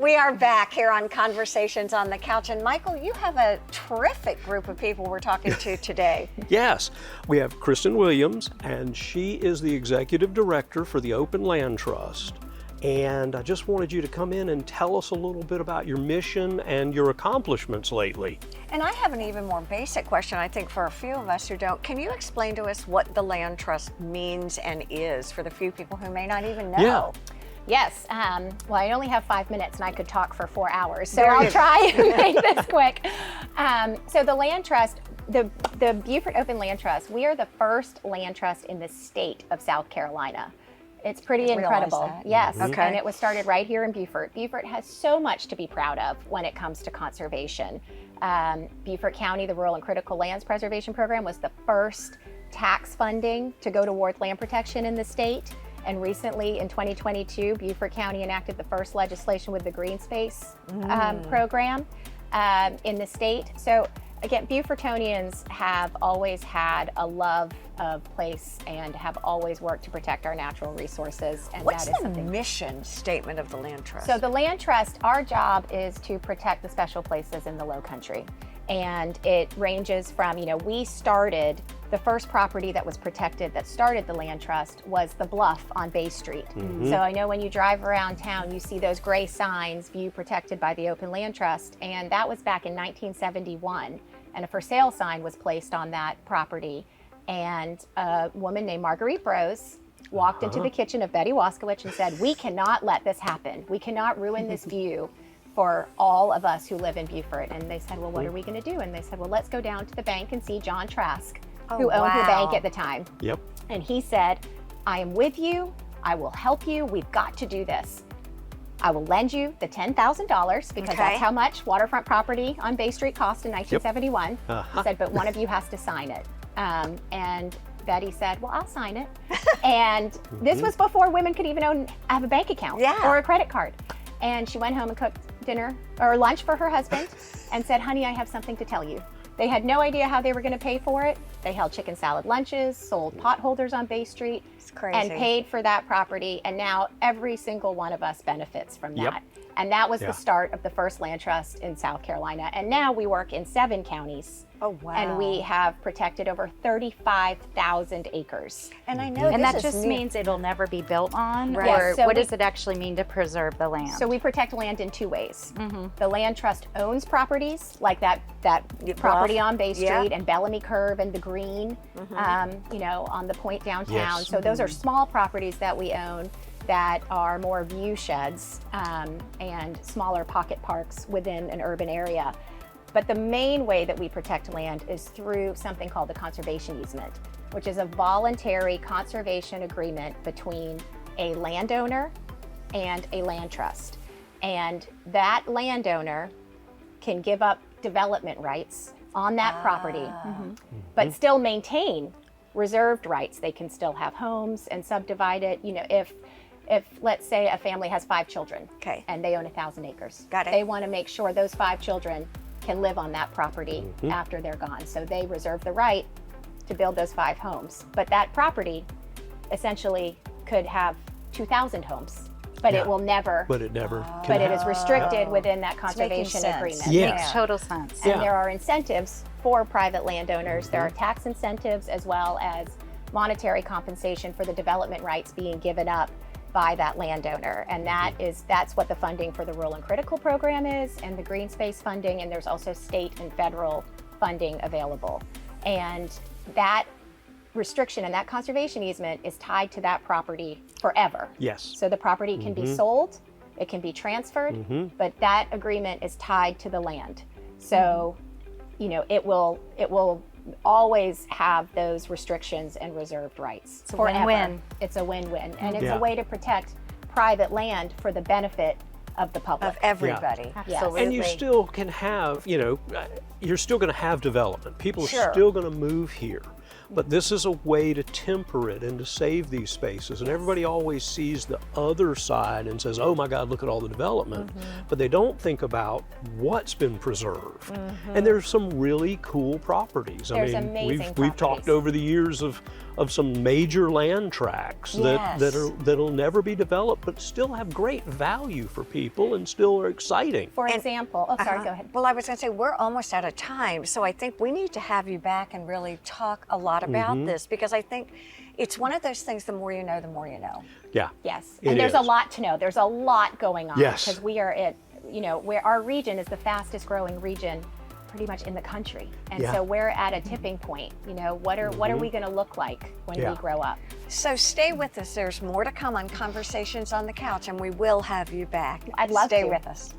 We are back here on Conversations on the Couch. And Michael, you have a terrific group of people we're talking to today. Yes, we have Kristen Williams, and she is the Executive Director for the Open Land Trust. And I just wanted you to come in and tell us a little bit about your mission and your accomplishments lately. And I have an even more basic question, I think, for a few of us who don't. Can you explain to us what the land trust means and is for the few people who may not even know? Yeah. Yes, well, I only have 5 minutes and I could talk for 4 hours, so I'll try and make this quick. So the land trust, the Beaufort Open Land Trust, we are the first land trust in the state of South Carolina. It's pretty incredible. Yes, Okay. And it was started right here in Beaufort. Beaufort has so much to be proud of when it comes to conservation. Beaufort County, the Rural and Critical Lands Preservation Program, was the first tax funding to go toward land protection in the state. And recently, in 2022, Beaufort County enacted the first legislation with the Green Space program in the state. So again, Beaufortonians have always had a love of place and have always worked to protect our natural resources. And What's that is the something. mission statement of the land trust? So the land trust, our job is to protect the special places in the Lowcountry. And it ranges from, we started, the first property that was protected that started the land trust was the bluff on Bay Street. So I know when you drive around town, you see those gray signs, view protected by the Open Land Trust. And that was back in 1971. And a for sale sign was placed on that property. And a woman named Marguerite Brose walked into the kitchen of Betty Waskowicz and said, we cannot let this happen. We cannot ruin this view for all of us who live in Beaufort. And they said, well, what are we going to do? And they said, well, let's go down to the bank and see John Trask, who owned the bank at the time. Yep. And he said, I am with you. I will help you. We've got to do this. I will lend you the $10,000 because that's how much waterfront property on Bay Street cost in 1971. He said, but one of you has to sign it. And Betty said, well, I'll sign it. And this was before women could even have a bank account or a credit card. And she went home and cooked dinner or lunch for her husband and said, honey, I have something to tell you. They had no idea how they were going to pay for it. They held chicken salad lunches, sold potholders on Bay Street, and paid for that property. And now every single one of us benefits from that. And that was the start of the first land trust in South Carolina. And now we work in 7 counties. Oh, wow. And we have protected over 35,000 acres. And I know And this that is just new. means it'll never be built on? Right. Or Yes, so what does it actually mean to preserve the land? So we protect land in 2 ways. The land trust owns properties like that property on Bay Street and Bellamy Curve and the Green, on the point downtown. Yes. So those are small properties that we own that are more view sheds and smaller pocket parks within an urban area. But the main way that we protect land is through something called the conservation easement, which is a voluntary conservation agreement between a landowner and a land trust. And that landowner can give up development rights on that property, but still maintain reserved rights. They can still have homes and subdivide it. If let's say a family has 5 children and they own 1,000 acres, they want to make sure those 5 children can live on that property after they're gone. So they reserve the right to build those 5 homes. But that property essentially could have 2,000 homes, but it will never. But it never. But it is restricted within that conservation agreement. Makes total sense. And there are incentives for private landowners. There are tax incentives as well as monetary compensation for the development rights being given up by that landowner. And that's what the funding for the Rural and Critical program is, and the Green Space funding, and there's also state and federal funding available. And that restriction and that conservation easement is tied to that property forever. Yes. So the property can be sold, it can be transferred, but that agreement is tied to the land. So, it will always have those restrictions and reserved rights. It's a forever. win-win. It's a win-win. And it's a way to protect private land for the benefit of the public. Of everybody. Absolutely. And you still can have, you're still going to have development. People Sure. are still going to move here. But this is a way to temper it and to save these spaces. And everybody always sees the other side and says, oh my God, look at all the development. But they don't think about what's been preserved. And there's some really cool properties. There's amazing we've talked properties. over the years of of some major land tracts Yes. that'll never be developed, but still have great value for people and still are exciting. For example, oh, sorry, go ahead. Well, I was going to say, we're almost out of time, so I think we need to have you back and really talk a lot about this, because I think it's one of those things, the more you know, the more you know. Yeah. Yes, It and there's a is. lot to know. There's a lot going on. Yes. Because we are at, where our region is the fastest growing region pretty much in the country. And Yeah. so we're at a tipping point. What are we going to look like when Yeah. we grow up? So stay with us. There's more to come on Conversations on the Couch, and we will have you back. I'd love Stay to. with us.